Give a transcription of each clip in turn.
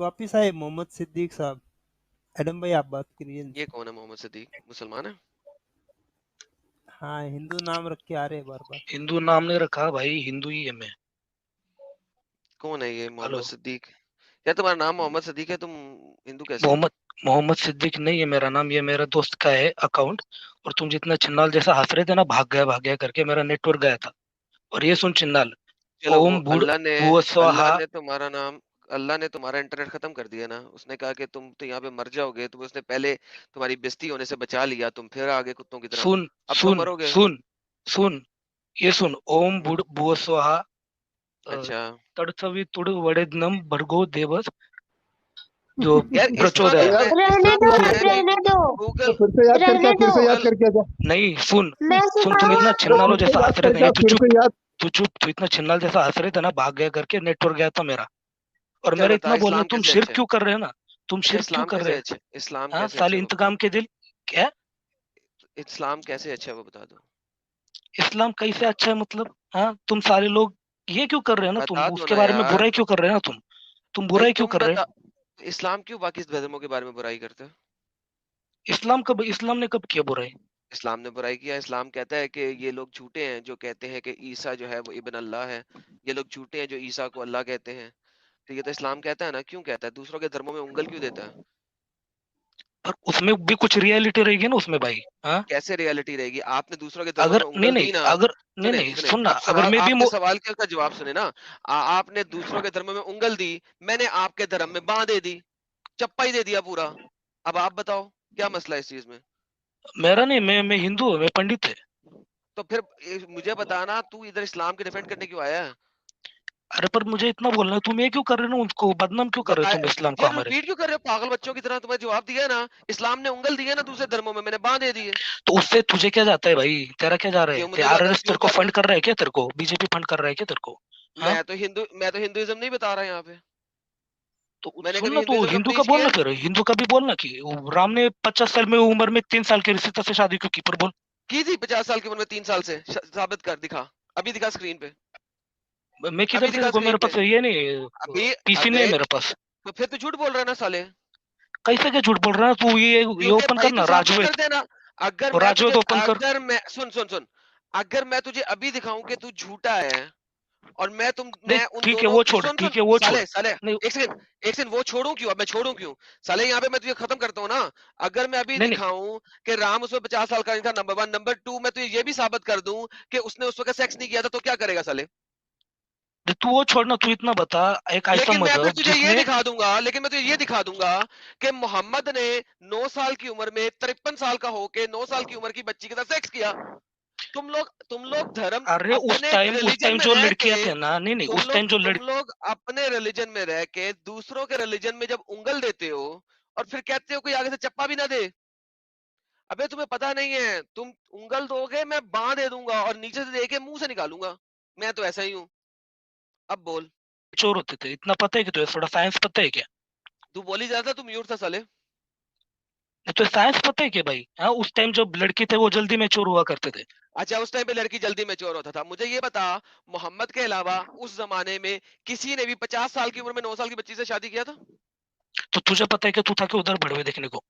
वापिस आए मोहम्मद सिद्दीक साहब। एडम भाई आप बात करिए ये इनसे। कौन है मोहम्मद सिद्दीक? मुसलमान है? हाँ, हिंदू नाम रख के आ रहे हैं बार बार। हिंदू नाम नहीं रखा भाई, हिंदू ही है मैं। कौन है ये मोहम्मद हेलो, सिद्दीक? क्या तुम्हारा नाम मोहम्मद सिद्दीक है? तुम हिंदू कैसे हो? मोहम्मद मोहम्मद सिद्दीक नहीं है मेरा नाम, ये मेरा दोस्त का है अकाउंट। और तुम जितना चिन्नाल जैसा हंस रहे थे ना, भाग गया करके, मेरा नेटवर्क गया था। और ये सुन चिन्नाल, चलो, वो ओम भूड भुव अल्लाह स्वाहा। ने तुम्हारा नाम, अल्लाह ने तुम्हारा इंटरनेट खत्म कर दिया ना। उसने कहा कि तुम तो यहाँ पे मर जाओगे, तो उसने पहले तुम्हारी बेइज्जती होने से बचा लिया, तुम फिर आगे कुत्तों की तरह। सुन अब तो सुन मरोगे। सुन सुन, ये सुन, ओम भूड भुव स्वाहा, अच्छा तड़सवी तुड़ वड़ेदनम भर्गो देवस, जो यार, प्रचोदया। यार रहने दो, इस्लाम में भी रहने दो, गूगल फिर से याद करके रहने फिर दो। से याद गूगल करके जा। नहीं सुन, मैं सुन, तुम इतना सुनाऊं? चिन्नालो फिर से जैसा याद हंस रहे थे करके ना, फिर से याद। तू इतना चिन्नाल जैसा हंस रहे थे ना, भाग गया करके नेटवर्क गया था मेरा। और चल मेरा बता, इतना बोलना, इस्लाम तुम कैसे शिर्क अच्छे है? क्यों कर रहे हो ना, तुम अच्छा, शिर्क क्यों इस्लाम कर रहे कैसे हो? अच्छे, इस्लाम हाँ कैसे साले अच्छा है वो बता इंतकाम दो। के दिल। क्या? इस्लाम कैसे अच्छा है वो बता दो। इस्लाम कैसे अच्छा है मतलब? हाँ तुम सारे लोग ये क्यों कर रहे हो ना, बता तुम दो उसके ना बारे में यार। बुराई क्यों कर रहे हो ना, तुम भाई बुराई क्यों तुम कर रहे हो? बता, इस्लाम क्यों बाकी धर्मों के बारे में बुराई करते हो? इस्लाम ने कब किया बुराई? इस्लाम ने बुराई किया। इस्लाम कहता है कि ये लोग झूठे हैं जो कहते हैं कि ईसा जो है वो इब्न अल्लाह है। ये लोग झूठे हैं जो ईसा को अल्लाह कहते हैं। तो ये तो इस्लाम कहता है ना। क्यों कहता है? दूसरों के धर्मों में उंगल क्यों देता है? पर उसमें भी कुछ रियलिटी रहेगी ना उसमें भाई। हाँ, कैसे रियलिटी रहेगी? आपने दूसरों के धर्मों अगर में नहीं उंगल नहीं दी ना। अगर नहीं सुने नहीं सुने, सुनना, अब अगर सवाल, मैं भी आपके सवाल का जवाब सुने ना। आपने दूसरों के धर्म में उंगल दी, मैंने आपके धर्म में बांह दे दी, चप्पा ही दे दिया पूरा। अब आप बताओ क्या मसला है इस चीज में? मेरा नहीं, मैं हिंदू हूँ, मैं पंडित है। तो फिर मुझे बताना, तू इधर इस्लाम के डिफेंड करने क्यों आया है? अरे पर मुझे इतना बोलना है, तुम ये क्यों कर रहे हो ना, उसको बदनाम क्यों कर रहे हो बताए तुम इस्लाम को यार, हमारे? रिपीट क्यों कर रहे हो पागल बच्चों की तरह? तुम्हें जवाब दिया ना। इस्लाम ने उंगल दी है ना दूसरे धर्मों में, मैंने बांह दे दी है। तो उससे तुझे क्या जाता है भाई, तेरा क्या जा रहा है? क्यों मुझे जाता है? आरएसएस क्यों तेरे को जाता फंड है? कर रहा है क्या? तेरे को बीजेपी फंड कर रहा है क्या तेरे को? हाँ, मैं तो हिंदुइज्म नहीं बता रहा यहाँ पे। तो मैंने सुन कभी ना, तू हिंदुइज्म का हिंदू का प्रीच किया बोलना, है? फिर हिंदू का भी बोलना कि वो राम ने 50 साल में उम्र में 3 साल के रिश्ते से शादी क्यों की, पर बोल। की थी 50 साल की उम्र में 3 साल से? साबित कर दिखा। अभी दिखा स्क्रीन पे। मैं किधर अभी से दिखा देखो, स्क्रीन मेरे पे। पास ये नहीं, अभी पीसी नहीं है अबे, मेरे पास। तो फिर तू झूठ बोल रहा है ना साले। कैसे क्या झूठ बोल रहा है तू? ये क्योंकि ओपन भाई तू करना, साबित कर राजवेद। देना। अगर और मैं तुझे, राजवेद ओपन कर। अगर मैं, सुन सुन सुन, अगर मैं तुझे अभी दिखाऊं कि तू झूठा है, और नहीं मैं उन ठीक है दोनों, वो छोड़, सुन सुन ठीक है वो छोड़। साले साले, नहीं एक सेकंड, एक सेकंड, वो छोड़ूं क्यों? अब मैं छोड़ूं क्यों? साले यहाँ पे मैं तुझे खत्म करता हूँ ना। अगर मैं अभी नहीं नहीं, दिखाऊं कि राम उसमें 50 साल का नहीं था, नंबर 1, नंबर 2, मैं तुझे ये भी साबित कर दूं कि उसने उस वक्त सेक्स नहीं किया था, तो क्या करेगा साले? तू वो छोड़ना, तू इतना बता, एक ऐसा लेकिन मैं फिर मजहब तुझे ये जिसने, दिखा दूंगा, लेकिन मैं तुझे ये दिखा दूंगा कि मोहम्मद ने 9 साल की उम्र में 53 साल का होके 9 साल की उम्र की बच्ची के साथ सेक्स किया। तुम लोग धर्म, अरे उस अपने टाइम उस रिलीजन टाइम में जो रह के, लड़कियां थे ना, नहीं नहीं, उस टाइम जो तुम लोग अपने रिलीजन में रह के दूसरों के रिलीजन में जब उंगल देते हो, और फिर कहते हो कोई आगे से चप्पा भी ना दे। अबे तुम्हें पता नहीं है, तुम उंगल दोगे मैं बांह दे दूंगा और नीचे से दे के मुंह से निकालूंगा। मैं तो ऐसा ही हूँ। अब बोल। चोर होते थे, इतना पता है कि तुझे थोड़ा साइंस पता है क्या? तू बोली जा रहा था, तुम म्यूट था साले। तो साइंस पता है क्या भाई? हाँ, उस टाइम जो लड़के थे वो जल्दी में चोर हुआ करते थे। अच्छा, उस टाइम पे लड़की जल्दी मैच्योर होता था। मुझे ये बता, मोहम्मद के अलावा उस जमाने में किसी ने भी 50 साल की उम्र में 9 साल की बच्ची से शादी किया था? तो तुझे पता है कि तू था कि उधर भड़वे देखने को?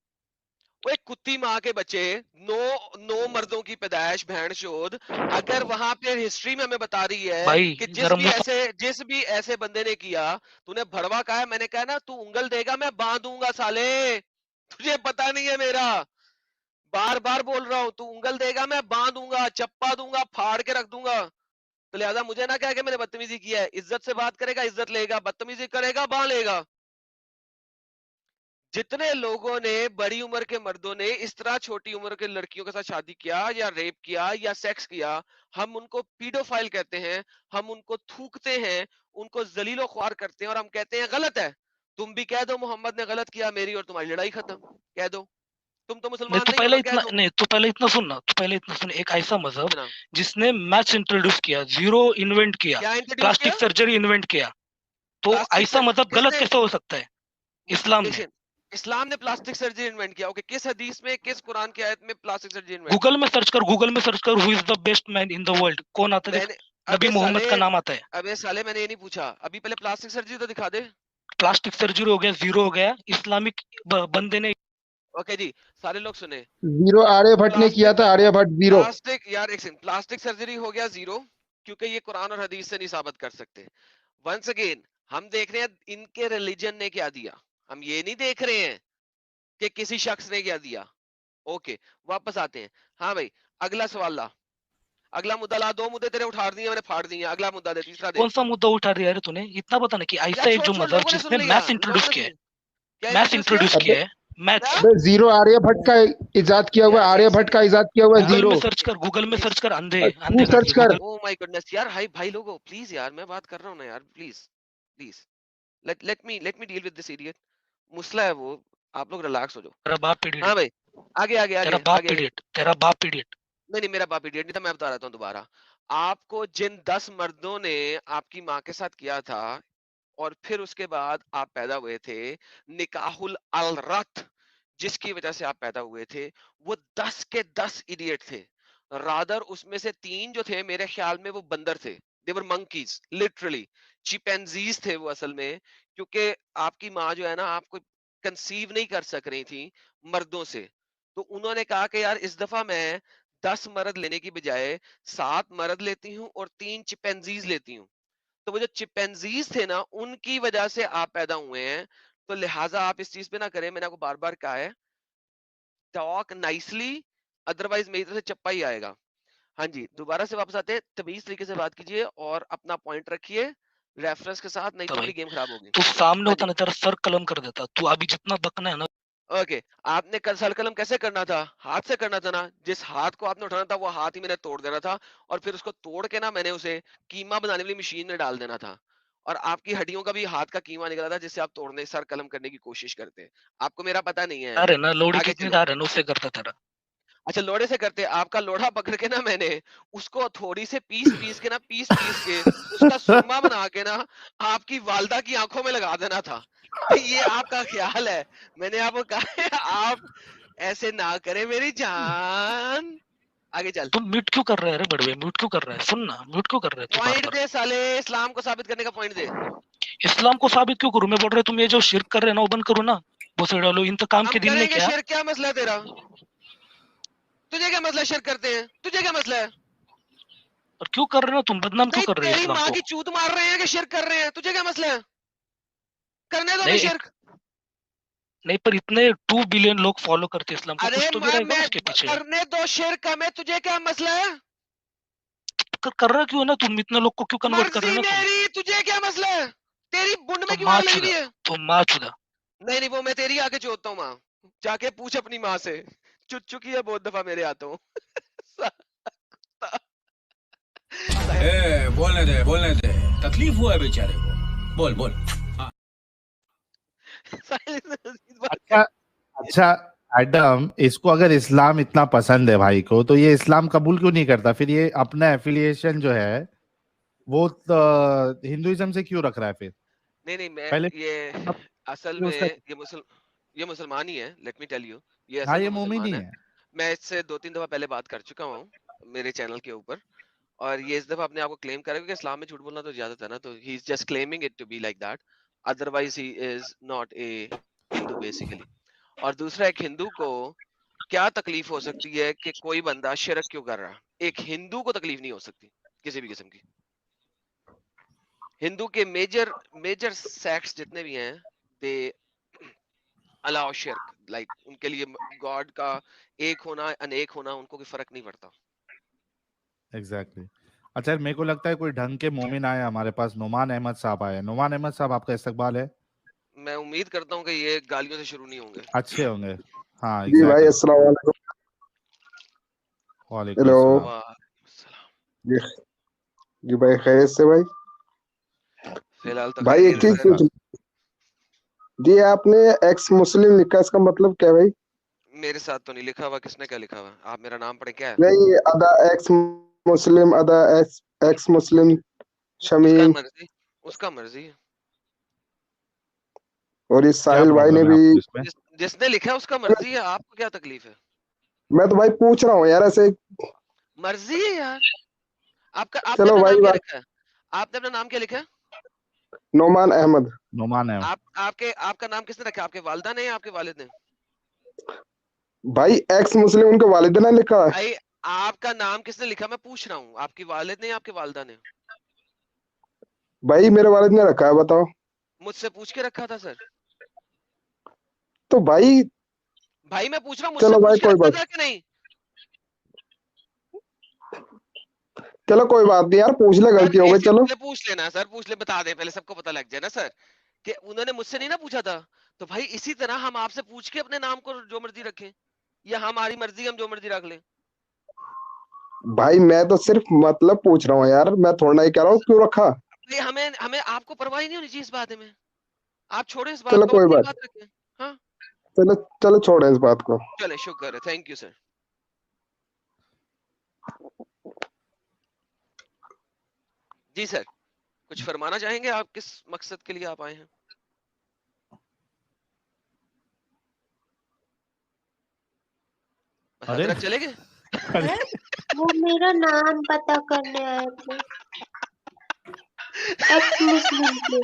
वो एक कुत्ती माँ के बच्चे, नौ नौ मर्दों की पैदाइश, बहन शोध। अगर वहां पे हिस्ट्री में हमें बता रही है भाई कि जरा मुंह जिस भी ऐसे बंदे ने किया, तूने भड़वा कहा है, मैंने कहा ना तू उंगल देगा मैं बांधूंगा साले। तुझे पता नहीं है मेरा, बार बार बोल रहा हूं, तू उंगल देगा मैं बांधूंगा, चप्पा दूंगा, फाड़ के रख दूंगा। तो लिहाजा मुझे ना कह के मैंने बदतमीजी किया है। इज्जत से बात करेगा इज्जत लेगा, बदतमीजी करेगा बांध लेगा। जितने लोगों ने, बड़ी उम्र के मर्दों ने इस तरह छोटी उम्र के लड़कियों के साथ शादी किया या रेप किया या सेक्स किया, हम उनको पीडोफाइल कहते हैं। हम उनको थूकते हैं, उनको जलीलो ख्वार करते हैं, और हम कहते हैं गलत है। तुम भी कह दो मोहम्मद ने गलत किया, मेरी और तुम्हारी लड़ाई खत्म। कह दो। तुम तो नहीं, मुसलमान तो नहीं हो पहले ना, कह इतना दो। नहीं, तो पहले इतना सुनना, तो पहले इतना सुन, एक ऐसा मजहब सुना। जिसने मैथ्स इंट्रोड्यूस किया, जीरो इन्वेंट किया, क्या इंट्रोड्यूस प्लास्टिक किया? सर्जरी इन्वेंट किया, तो प्लास्टिक ऐसा मजहब गलत किसने? कैसे हो सकता है? इस्लाम ने। देखिए, इस्लाम ने प्लास्टिक सर्जरी इन्वेंट किया। ओके, किस हदीस में, किस कुरान की आयत में प्लास्टिक सर्जरी इन्वेंट की? गूगल में सर्च कर, who is the best man in the world, कौन आता है देख। मैंने, नबी अबे मोहम्मद साले, का नाम आता है। मैंने ये नहीं पूछा। अभी पहले प्लास्टिक सर्जरी तो दिखा दे। प्लास्टिक सर्जरी हो गया, जीरो हो गया, इस्लामिक बंदे ने। ओके जी, सारे लोग सुने। जीरो आर्यभट्ट ने किया था, आर्यभट्ट जीरो। प्लास्टिक यार एक सेकंड, प्लास्टिक सर्जरी हो गया जीरो, क्योंकि ये कुरान और हदीस से नहीं साबित कर सकते। वंस अगेन हम देख रहे हैं इनके रिलीजन ने क्या दिया, हम ये नहीं देख रहे हैं कि किसी शख्स ने क्या दिया। ओके वापस आते हैं। हाँ भाई अगला सवाल ला, अगला मुद्दा ला। 2 मुद्दे तेरे उठा दिए मैंने, फाड़ दिए। अगला मुद्दा दे, तीसरा दे। कौन सा मुद्दा उठा दिया रे तूने? इतना पता नहीं कि यार ऐसा एक छोड़ जो छोड़, मजहब लोगों ने सुन जिसने लिया, मैथ्स लोगों इंट्रोड्यूस ने किया है, सुन क्या मैथ्स इंट्रोड्यूस अबे किया है, मैथ्स। क्या? अबे जीरो आर्यभट्ट का इजाद किया हुआ है, यार एक आर्यभट्ट का सेकंड, इजाद किया हुआ है गूगल जीरो। में सर्च कर, गूगल में सर्च कर, अंधे तू अंधे सर्च करके कर। गूगल। ओ माय गुडनेस यार, हाई भाई लोगों प्लीज यार, मैं बात कर रहा हूँ ना यार, please please let me deal with this idiot. मुसला है वो, आप लोग रिलैक्स हो जाओ। तेरा बाप हाँ इडियट, भाई आगे आगे तेरा आगे बाप आगे आगे। इडियट, तेरा बाप इडियट। नहीं नहीं, मेरा बाप इडियट नहीं था, मैं बता रहा हूँ दोबारा। आपको जिन 10 मर्दों ने आपकी माँ के साथ किया था और फिर उसके बाद आप पैदा हुए थे, निकाहुल अल रथ जिसकी वजह से आप पैदा हुए थे, वो 10 के 10 इडियट थे। रादर उसमें से 3 जो थे मेरे ख्याल में वो बंदर थे, दे वर मंकीज लिटरली, चिंपैंजीज थे वो असल में, क्योंकि आपकी माँ जो है ना आपको कंसीव नहीं कर सक रही थी मर्दों से, तो उन्होंने कहा कि यार इस दफा मैं 10 मर्द लेने की बजाय 7 मर्द लेती हूँ और 3 चिंपैंजीज लेती हूँ। तो वो जो चिंपैंजीज थे ना उनकी वजह से आप पैदा हुए हैं, तो लिहाजा आप इस चीज पे ना करें, मैंने आपको बार बार कहा है, टॉक नाइसली, अदरवाइज मेरी तरफ से चप्पा ही आएगा। हाँ जी, दोबारा से वापस आते हैं, तमीज तरीके से बात कीजिए और अपना पॉइंट रखिए रेफरेंस के साथ, नहीं तो तो भाई मेरी गेम खराब होगी। तू सामने हाँ होता जी ना, तेरा सर कलम कर देता। तू अभी जितना बकना है ना, ओके, आपने कल सर कलम कैसे करना था? हाथ से करना था ना, जिस हाथ को आपने उठाना था वो हाथ ही मैंने तोड़ देना था, और फिर उसको तोड़ के ना मैंने उसे कीमा बनाने वाली मशीन में डाल देना था, और आपकी हड्डियों का भी हाथ का कीमा निकला था जिससे आप तोड़ने सर कलम करने की कोशिश करते हैं। आपको मेरा पता नहीं है। आ रहे ना लोड़ी आगे कितनी चलो। आ रहे ना, उससे करता तेरा। अच्छा लोढ़े से करते, आपका लोढ़ा पकड़ के ना मैंने उसको थोड़ी से पीस पीस के ना, पीस पीस के उसका सुरमा बना के ना आपकी वालदा की आंखों में लगा देना था। ये आपका ख्याल है, मैंने आपको कहा है आप ऐसे ना करे मेरी जान। आगे चल। तुम म्यूट क्यों कर रहे हैं? अरे बड़वे म्यूट क्यों कर रहे हैं? सुन ना, म्यूट क्यों कर रहे हैं तू बार पॉइंट बार? दे साले, इस्लाम को साबित करने का पॉइंट दे। इस्लाम को साबित क्यों करूं? मैं बोल रहा हूं तुम ये जो शिर्क कर रहे हैं ना वो बंद करो ना। बोसे डालो इंतकाम हम के दिन में करेंगे क्या। शिर्क, क्या मसला है तेरा? तुझे क्या मसला है शिर्क करते हैं? तुझे क्या मसला है? और क्यों कर रहे हो तुम? बदनाम क्यों नहीं कर रहे हो तेरी इस्लाम माँ को? की चूत मार रहे हैं कि शिर्क कर रहे हैं? तुझे क्या मसला है? करने दो नहीं शिर्क। नहीं, पर इतने 2 बिलियन लोग फॉलो करते हैं इस्लाम को, अरे कुछ तो भी रहेगा ना मैं उसके पीछे। करने दो शिर्क हमें, तुझे क्या मसला है? कर रहा क्यों है ना तुम? इतने लोग को क्यों कन्वर्ट कर रहे मर्जी हो ना तुम? मेरी, तुझे क्या मसला है? तेरी बुंड में तो क्यों माँ आग लगी चुदा, हुई है? तो माँ चुदा। नहीं नहीं, वो मैं तेरी आके जोतता हूँ माँ, जाके पूछ अपनी माँ से, चुट चुकी है बहुत दफा मेरे हाथों। बोलने दे, तकलीफ हुआ है बेचारे को। बोल बोल। अच्छा अच्छा एडम, इसको अगर इस्लाम इतना पसंद है भाई को, तो ये इस्लाम कबूल क्यों नहीं करता? फिर ये अपना एफिलिएशन जो है वो हिंदुइज्म से क्यों रख रहा है फिर? नहीं नहीं, मैं पहले ये असल ये में उसका, ये मुसलमान ही है, लेट मी टेल यू, ये हाँ असल ये में मोमिन ही मुसलमान है। है। मैं इससे 2-3 दफा पहले बात कर चुका हूँ मेरे चैनल के ऊपर, और ये इस दफा अपने आप को क्लेम कर रहा है, क्योंकि इस्लाम में झूठ बोलना तो इजाजत है ना, तो he is just claiming it to be like that, otherwise he is not a Hindu basically. और दूसरा, एक हिंदू को क्या तकलीफ हो सकती है कि कोई बंदा शिरक क्यों कर रहा है? एक हिंदू को तकलीफ नहीं हो सकती किसी भी किस्म की। हिंदू के मेजर मेजर सेक्ट्स जितने भी हैं, दे अलाउ शिरक, लाइक उनके लिए गॉड का एक होना अनेक होना उनको कोई फर्क नहीं पड़ता। एग्जैक्टली अच्छा, मेरे को लगता है कोई ढंग के मोमिन आए हमारे पास। नुमान अहमद साहब आए। नुमान अहमद साहब, आपका इस्तकबाल है। मैं उम्मीद करता हूँ कि ये गालियों से शुरू नहीं होंगे। अच्छे होंगे। हाँ जी भाई, एग्जैक्टली। अस्सलाम वालेकुम। वालेकुम हेलो। अस्सलाम। वाह, जी जी भाई, खैरियत से भाई? फिलहाल तो भाई एक खैरियत चीज है। पूछ, जी आपने एक्स मुस्लिम लिखा, इसका मतलब क्या भाई? मेरे साथ तो नहीं लिखा हुआ, किसने क्या लिखा हुआ? आप मेरा नाम पढ़े क्या है? नहीं, अदा एक्स मुस्लिम, अदा एक्स एक्स मुस्लिम उसका शमीम, मर्जी, उसका मर्जी है। और इस क्या साहिल भाई ने प्रॉब्लम है भी। आपको इसमें? जिसने लिखा है उसका मर्जी है, आपको क्या तकलीफ है? मैं तो भाई पूछ रहा हूँ यार ऐसे। मर्जी है यार। आपका आपने चलो अपना भाई नाम क्या बात। लिखा है? आपने अपना नाम क्या लिखा है? नोमान अहमद। नोमान है। आपका नाम किसने रखा? आपके वालिदा ने या आपके वालिद ने? भाई एक्स मुस्लिम उनके वालिद ने लिखा है। भाई आपका नाम किसने लिखा? मैं पूछ रहा हूँ, आपकी वालिद ने या आपके वालिदा ने? भाई मेरे वालिद ने रखा है, बताओ। मुझसे पूछ के रखा था सर। तो भाई भाई मैं पूछ रहा हूँ, मुझसे चलो भाई पूछ के कोई रखा बात, था कि नहीं? चलो कोई बात नहीं यार, पूछ ले, सर गलती हो गई, एक चलो। से पूछ लेना सर, पूछ ले, बता दे पहले, सबको पता लग जाए ना सर कि उन्होंने मुझसे नहीं ना पूछा था। तो भाई इसी तरह हम आपसे पूछ के अपने नाम को जो मर्जी रखें, या हमारी मर्जी हम जो मर्जी रख लें। भाई मैं तो सिर्फ मतलब पूछ रहा हूँ यार, मैं थोड़ा ही कह रहा हूँ क्यों रखा। भाई हमें हमें आपको परवाह ही नहीं होनी चाहिए इस बात में। आप छोड़े इस बात चलो को, कोई अपनी बात, बात रखें। हाँ चलो चलो छोड़े इस बात को। चले, शुक्र है, थैंक यू सर। जी सर, कुछ फरमाना चाहेंगे? आप किस मकसद के लिए आप आए हैं? बस अरे हजरत चले गए? अरे वो मेरा नाम पता करने आए थे, एक्स मुस्लिम के।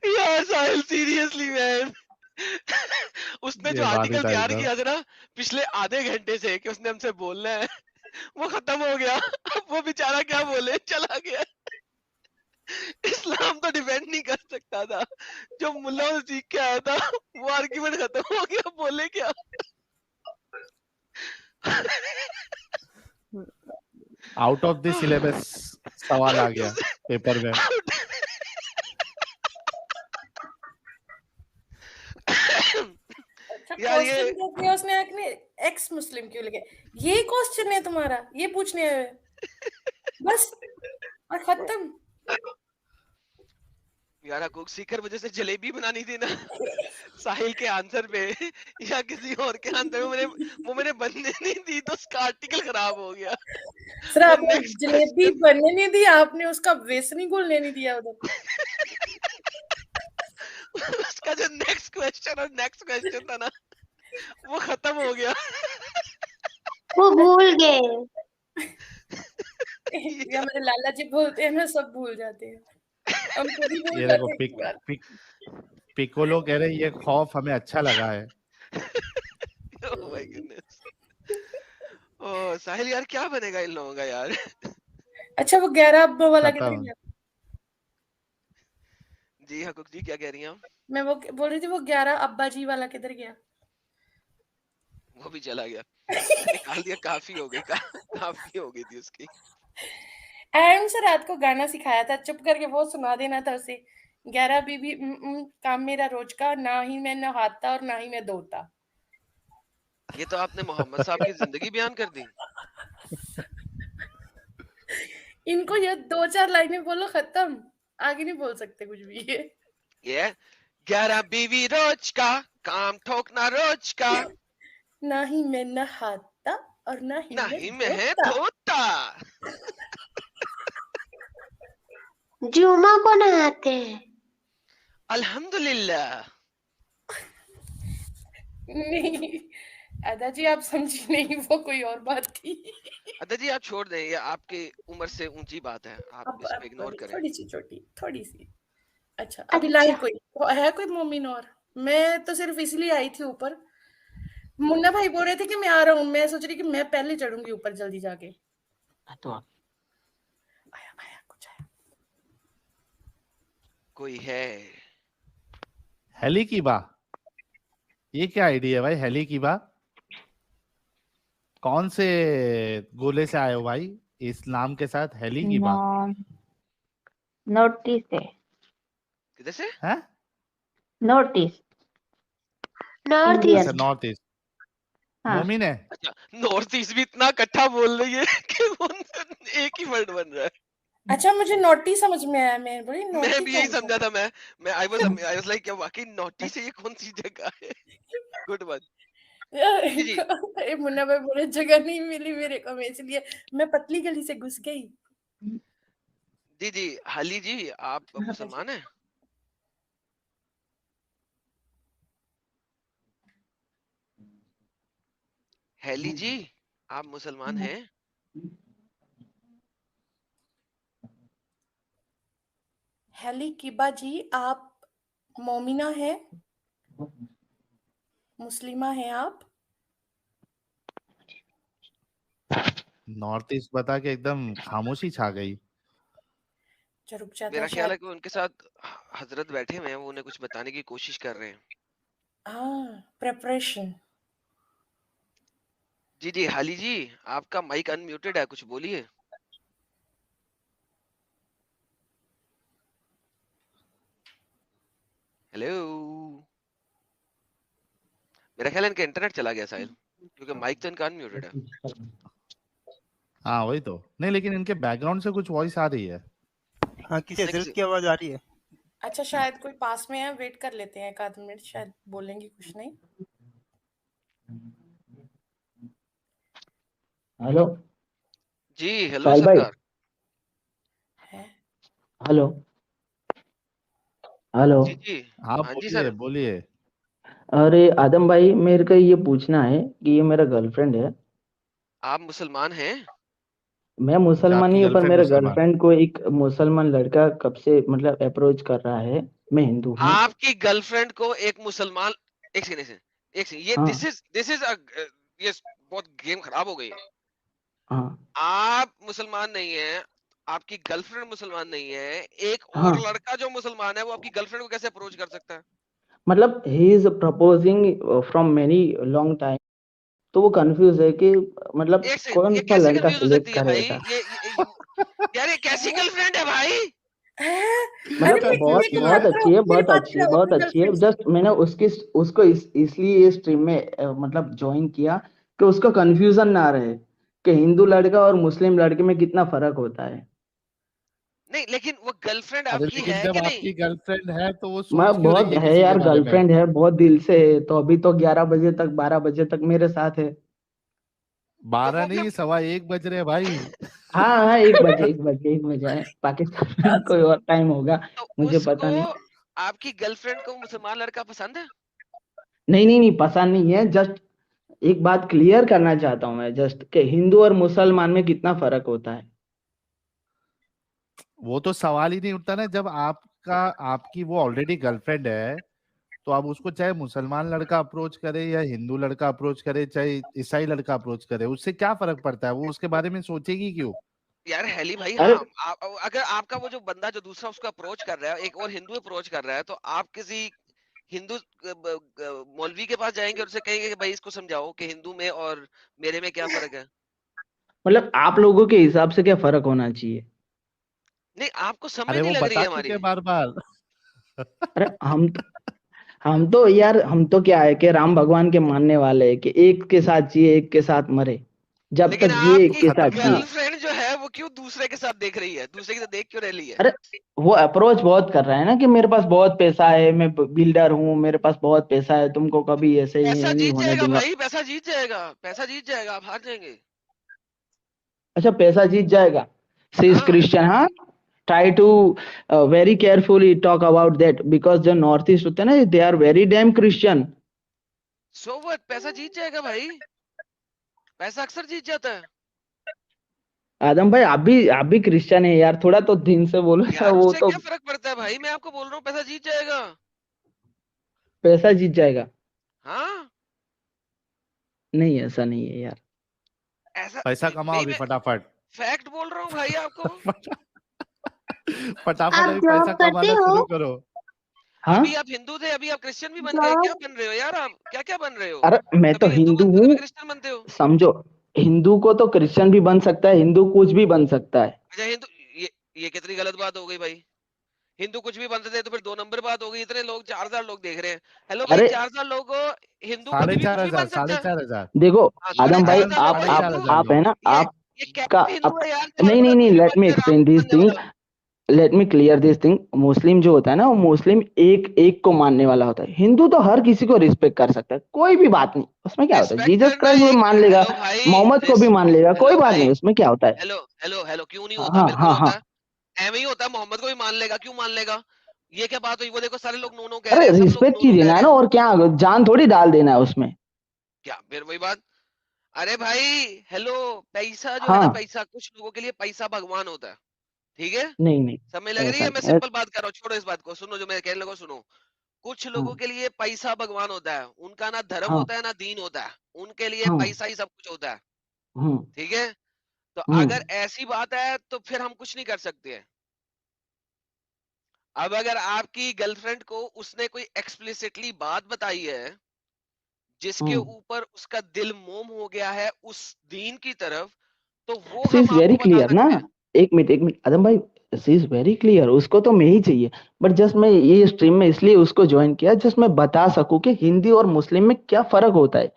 यार साहिल सीरियसली मैन, उसने जो ये बात ही आर्टिकल था तैयार एकदम। किया था ना पिछले आधे घंटे से कि उसने हमसे बोलना है, वो खत्म हो गया। अब वो बेचारा क्या बोले, चला गया। इस्लाम तो डिफेंड नहीं कर सकता था, जो मुल्ला से सीख के आया था वो आर्ग्यूमेंट खत्म हो गया, बोले क्या? आउट ऑफ द सिलेबस सवाल आ गया पेपर में। अच्छा यार ये क्वेश्चन क्या किया उसने? एक्स मुस्लिम क्यों लिखे? ये क्वेश्चन है तुम्हारा? ये पूछने आए हो? बस और खत्म। यार कुक सीकर वजह से जलेबी बनानी थी ना साहिल के आंसर पे, या किसी और के आंसर में वो मैंने बनने नहीं दी, तो उसका आर्टिकल खराब हो गया। सर वो आपने नेक्स्ट जलेबी क्वेश्चन, बनने नहीं दी, आपने उसका बेसन घोलने नहीं दिया उधर। उसका जो नेक्स्ट क्वेश्चन और नेक्स्ट क्वेश्चन था ना, वो खत्म हो गया। वो भूल गए। या मेरे लाला जी बोलते हैं ना, सब भूल जाते हैं, हम खुद ही भूल ये देखो जाते हैं कई बार। पिकोलो कह रहे ये खौफ हमें अच्छा लगा है। Oh my goodness. ओ साहिल यार क्या बनेगा इन लोगों का यार। अच्छा वो 11 अब्बा वाला किधर खत्म। गया? जी हकुक जी क्या कह रही हैं आप? मैं वो बोल रही थी, वो 11 अब्बा जी वाला किधर गया? वो भी चला गया, निकाल दिया, काफी हो गई, काफी हो गई थी उसकी। एंड से रात को गाना सिखाया था, चुप करके वो सुना देना था उसे। 11 बीबी काम मेरा रोज का, ना ही मैं नहाता और ना ही मैं धोता। ये तो आपने मोहम्मद साहब की जिंदगी बयान कर दी। इनको ये 2-4 लाइनें बोलो, खत्म, आगे नहीं बोल सकते कुछ भी ये 11 बीवी रोज का, काम ठोकना रोज का, ना ही मैं नहाता और ना ही नहीं मैं मैं है धोता। धोता। जुमा को नहाते हैं। अल्हम्दुलिल्लाह। नहीं अदा जी आप समझी नहीं, वो कोई और बात थी। अदा जी आप छोड़ दें, ये आपकी उम्र से ऊंची बात है, आप इसको इग्नोर करें। थोड़ी सी छोटी, थोड़ी सी। अच्छा अभी लाइन कोई है, कोई मोमिन? और मैं तो सिर्फ इसलिए आई थी ऊपर, मुन्ना भाई बोल रहे थे कि मैं आ रहा हूँ, मैं सोच रही कि मैं पहले चढ़ूंगी ऊपर जल्दी जाके। आया कुछ आया। कोई है? हेली की बा, ये क्या आइडिया है भाई? हेली की बा कौन से गोले से आए हो भाई इस्लाम के साथ? हेली की बा नोटिस है, किधर से? है? Notice north Indian. अच्छा ईस्ट। North east. हाँ मोमिन है। अच्छा नॉर्थ ईस्ट भी इतना इकट्ठा बोल रही है कि वो एक ही वर्ड बन रहा है। अच्छा मुझे नोटी समझ में आया, मैं बोली मैं नोटी भी क्या यही होता समझा था, मैं आई वाज लाइक क्या वाकई नोटी से ये कौन सी जगह है? Good one. जी जी है? मुन्ना भाई बोले जगह नहीं मिली मेरे को, मैं इसलिए मैं पतली गली से घुस गई। जी जी हाली जी आप मुसलमान हैं? हैली जी आप मुसलमान हैं? हेली किबा जी, आप मोमिना है, मुस्लिमा है आप? नॉर्थ ईस्ट बता के एकदम खामोशी छा गई। अच्छा रुक जाते मेरा हैं ख्याल है शायद। कि उनके साथ हजरत बैठे हुए हैं, वो उन्हें कुछ बताने की कोशिश कर रहे हैं। हाँ, प्रेपरेशन। जी जी, हाली जी, आपका माइक अनम्यूटेड है, कुछ बोलिए। हेलो। मेरा ख्याल है इनका इंटरनेट चला गया शायद, क्योंकि माइक तो इनका अनम्यूटेड है। हाँ वही तो नहीं, लेकिन इनके बैकग्राउंड से कुछ वॉइस आ रही है। हाँ, किसी हजरत की आवाज आ रही है। अच्छा शायद कोई पास में है, वेट कर लेते हैं एक आध मिनट, शायद बोलेंगे कुछ नहीं। हेलो जी हेलो साहिल भाई। सरकार। है हेलो हेलो। जी जी। हाँ हाँ जी बोलिए सर। बोलिए। अरे आदम भाई, मेरे को ये पूछना है कि ये मेरा गर्लफ्रेंड है। आप मुसलमान हैं? मैं अच्छा मुसलमान आपकी नहीं हूँ, पर गर्लफ्रेंड मेरे मुसलमान। गर्लफ्रेंड को एक मुसलमान लड़का कब से मतलब अप्रोच कर रहा है। मैं हिंदू हूँ। आपकी गर्लफ्रेंड को एक मुसलमान, एक सेकंड एक सेकंड, ये हाँ दिस इज ये बहुत गेम खराब हो गई है। हाँ आप मुसलमान नहीं है, आपकी गर्लफ्रेंड मुसलमान नहीं है, एक हाँ। और लड़का जो मुसलमान है वो आपकी गर्लफ्रेंड को कैसे अप्रोच कर सकता है? मतलब he is proposing from many long time. तो वो कंफ्यूज है कि मतलब एक सेकंड, कौन ये सा कैसे लड़का कंफ्यूज हो सिलेक्ट सकती है भाई? करेगा। यार ये कैसी गर्लफ्रेंड है भाई? क्यों मतलब अरे कंफ्यूज बहुत मेरी क्यों बात है? बहुत तो अच्छी है, मेरी बहुत बात अच्छी है, कराओ बहुत अपनी अच्छी है। गर्लफ्रेंड से। जस्ट मैंने उसकी उसको इसलिए ये स्ट्रीम में मतलब ज्वाइन किया कि उसको कंफ्यूजन ना रहे कि हिंदू लड़का और मुस्लिम लड़के में कितना फर्क होता है। नहीं लेकिन वो गर्लफ्रेंड अरे आपकी लेकिन है जब कि नहीं? आपकी गर्लफ्रेंड है तो वो मैं सोच क्यों रही बहुत है है किसी के यार, बारे में? गर्लफ्रेंड है, बहुत दिल से है। तो अभी तो 11 बजे तक 12 बजे तक मेरे साथ है। 12 वो नहीं, फिर 1:15 बज रहे हैं भाई। हाँ हाँ, 1 बजे है। पाकिस्तान में कोई और टाइम होगा, तो मुझे उसको, पता नहीं। आपकी गर्लफ्रेंड को मुसलमान लड़का पसंद है? नहीं नहीं नहीं, पसंद नहीं है। जस्ट एक बात क्लियर करना चाहता हूँ मैं, जस्ट कि हिंदू और मुसलमान में कितना फर्क होता है। वो तो सवाल ही नहीं उठता ना, जब आपका आपकी वो ऑलरेडी गर्लफ्रेंड है तो आप उसको चाहे मुसलमान लड़का अप्रोच करे या हिंदू लड़का अप्रोच करे, चाहे ईसाई लड़का अप्रोच करे, उससे क्या फर्क पड़ता है? वो उसके बारे में सोचेगी क्यों? यार हेली भाई, अरे हाँ, अगर आपका वो जो बंदा जो दूसरा उसको अप्रोच कर रहा है, एक और हिंदू अप्रोच कर रहा है, तो आप किसी हिंदू मौलवी के पास जाएंगे और उसे कहेंगे कि भाई इसको समझाओ कि हिंदू में और मेरे में क्या फर्क है? मतलब आप लोगों के हिसाब से क्या फर्क होना चाहिए। नहीं, आपको समझ अरे नहीं वो लग रही बता है चुके हमारी। हैं बार बार। अरे हम तो यार, हम तो क्या है कि राम भगवान के मानने वाले हैं कि एक के साथ जिए एक के साथ मरे, जब लेकिन तक जिए एक आपकी के साथ जिए। गर्लफ्रेंड जो है वो क्यों दूसरे के साथ देख रही है, दूसरे की तो देख क्यों रही है? अरे वो अप्रोच बहुत कर रहा है ना कि मेरे पास बहुत पैसा है, मैं बिल्डर हूँ, मेरे पास बहुत पैसा है, तुमको कभी ऐसे पैसा ये नहीं जीत होने जाएगा दूंगा। भाई, पैसा जीत जाएगा, पैसा जीत जाएगा, आप हार जाएंगे। अच्छा पैसा जीत जाएगा। सी इज हाँ, क्रिश्चियन, हाँ। Try to very carefully talk about that, because जो नॉर्थ ईस्ट होते हैं ना, they are very damn Christian. So what, पैसा जीत जाएगा भाई, पैसा अक्सर जीत जाता है। आदम भाई, आप भी क्रिश्चियन है यार, थोड़ा तो दिन से बोलो यार, यार वो उससे तो। क्या फर्क पड़ता है भाई, मैं आपको बोल रहा हूँ पैसा जीत जाएगा। पैसा जीत जाएगा। हाँ, नहीं, ऐसा नहीं है यार। ऐसा पैसा कमाओ नहीं, अभी मैं फटाफट। फैक्ट बोल रहा हूँ भाई आपको। फटाफट आप अभी पैसा जॉब करते कमाना हो? शुरू करो। हाँ। अभी आप हिंदू थे, अभी आप क्रिश्चियन भी बन गए, क्या जॉब? बन रहे हो यार आप, क्या क्या बन रहे हो? अरे मैं तो कभी हिंदू हिंदू बनते हो, हूँ, कभी क्रिश्चियन बनते हो। समझो। हिंदू को तो क्रिश्चियन भी बन सकता है, हिंदू कुछ भी बन सकता है। अच्छा हिंदू, ये कितनी गलत बात हो गई भाई। हिंदू कुछ भी बनते थे तो फिर 2 नंबर बात हो गई, इतने लोग 4,000 लोग देख रहे हैं। हेलो भाई, अरे 4,000 लोग, हिंदू साढ़े कभी भी चार कुछ भी हजार बन साढ़े सकता है। चार हजार देखो हाँ, साढ़े आदम भाई, चार साढ़े हजार लोग आप को साढ़े चार आप हिंदू, हजार आप लोग। है ना, ये ये आपका कैप्टन हिंदू आप। है यार, नहीं नहीं 4,000 नहीं, कुछ भी लेट बन मी के राम एक्सप्लेन दिस बनने थिंग। वाला। Let me clear this thing. मुस्लिम जो होता है ना, वो मुस्लिम एक एक को मानने वाला होता है। हिंदू तो हर किसी को रिस्पेक्ट कर सकता है, कोई भी बात नहीं, उसमें क्या होता है। रिस्पेक्ट जीसस करना क्राइस्ट भी एक, मान लेगा, हेलो भाई, मोहम्मद को रिस भी मान लेगा, हेलो कोई बात भाई, नहीं, उसमें क्या होता है। हेलो हेलो हेलो, क्यों नहीं होता, हाँ बिल्कुल हाँ होता हाँ। है। एवं ही होता है, मोहम्मद को भी मान लेगा, क्यों मान लेगा? ये क्या बात हुई? वो देखो सारे लोग नो नो कह अरे रहे हैं, सब लोग रिस्पेक्ट नो ही नो कह देना है रहे ना, हैं। और क्या, जान थोड़ी डाल देना है उसमें। क्या फिर वही बात? अरे भाई, हेलो, पैसा जो है ना, हाँ पैसा, कुछ लोगों के लिए पैसा भगवान होता है। ठीक है, नहीं समझ लग रही ऐसा है? मैं नहीं सिंपल बात कर रहा हूँ, छोड़ो इस बात को, सुनो जो मैं कहने लगा, सुनो। कुछ लोगों हाँ के लिए पैसा भगवान होता है, उनका ना धर्म हाँ होता है ना दीन होता है, उनके लिए हाँ पैसा ही सब कुछ होता है। हम्म ठीक है, तो अगर हम्म ऐसी बात है तो फिर हम कुछ नहीं कर सकते हैं। अब अगर आपकी गर्लफ्रेंड को उसने कोई एक्सप्लिसिटली बात बताई है जिसके हम्म ऊपर उसका दिल मोम हो गया है उस दीन की तरफ, तो वो शी हम इज वेरी आपको बता क्लियर ना। सकते हैं। एक मिनट आदम भाई, शी इज वेरी क्लियर, उसको तो मैं ही चाहिए। बट जस्ट मैं ये स्ट्रीम में इसलिए उसको ज्वाइन किया जस्ट मैं बता सकूं कि हिंदी और मुस्लिम में क्या फर्क होता है।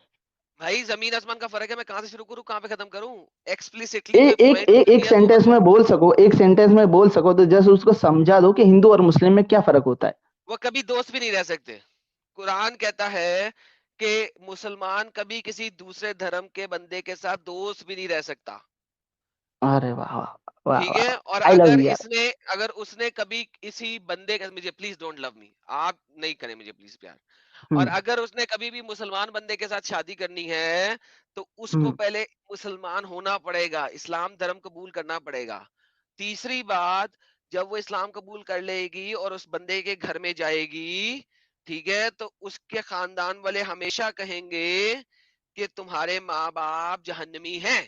भाई जमीन आसमान का फर्क है, मैं कहां से शुरू करूं कहां पे खत्म करूं? ए, एक्सप्लिसिटली कोई एक पॉइंट एक एक दिया तो सेंटेंस में बोल सको, एक सेंटेंस में बोल सको तो जस्ट उसको समझा दो कि हिंदू और मुस्लिम में क्या फर्क होता है। वो कभी दोस्त भी नहीं रह सकते। कुरान कहता है कि मुसलमान कभी किसी दूसरे धर्म के बंदे के साथ दोस्त भी नहीं रह सकता। अरे वाह वाह वाह ठीक है, और वाह, आई लव यू यार। अगर उसने कभी किसी बंदे का, मुझे प्लीज डोंट लव मी, आप नहीं करें मुझे प्लीज प्यार, और हम्म अगर उसने कभी भी मुसलमान बंदे के साथ शादी करनी है तो उसको हम्म पहले मुसलमान होना पड़ेगा, इस्लाम धर्म कबूल करना पड़ेगा। तीसरी बात, जब वो इस्लाम कबूल कर लेगी और उस बंदे के घर में जाएगी, ठीक है, तो उसके खानदान वाले हमेशा कहेंगे कि तुम्हारे माँ बाप जहन्नमी हैं।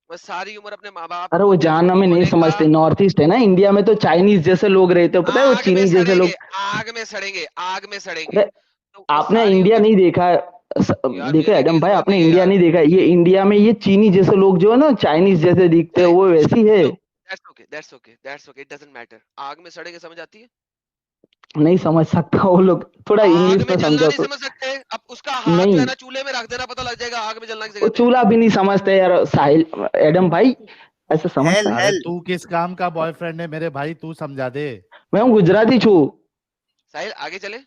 बस सारी उम्र अपने माँ बाप अरे वो को दिल से जानना में नहीं रोने का। समझते, नॉर्थ ईस्ट है ना इंडिया में, तो चाइनीज जैसे लोग रहते हो, पता है वो आग में चीनी जैसे सड़ेंगे, लोग। आग में सड़ेंगे, आग में सड़ेंगे। अरे तो वो आपने सारी इंडिया उम्र, नहीं देखा यार देखो मेरी एडम रील्स भाई, मत आपने देखिए इंडिया यार। नहीं देखा, ये इंडिया में ये चीनी जैसे लोग जो है ना, चाइनीज जैसे दिखते हैं, वो वैसी है। That's okay, that's okay, that's okay, it doesn't matter. आग में सड़ेंगे समझ आती है? नहीं समझ सकता वो लोग, थोड़ा आग इंग्लिश में में जलना समझो नहीं तो। समझ सकते? अब उसका हाथ जो है नहीं ना चूल्हे में रख देना, पता लग जाएगा आग में जलना किसे वो कहते हैं। चूल्हा भी नहीं समझते यार साहिल, एडम भाई ऐसे समझता है। अरे तू किस काम का बॉयफ्रेंड है मेरे भाई, तू समझा दे। मैं हूँ गुजराती छू। साहिल आगे चले।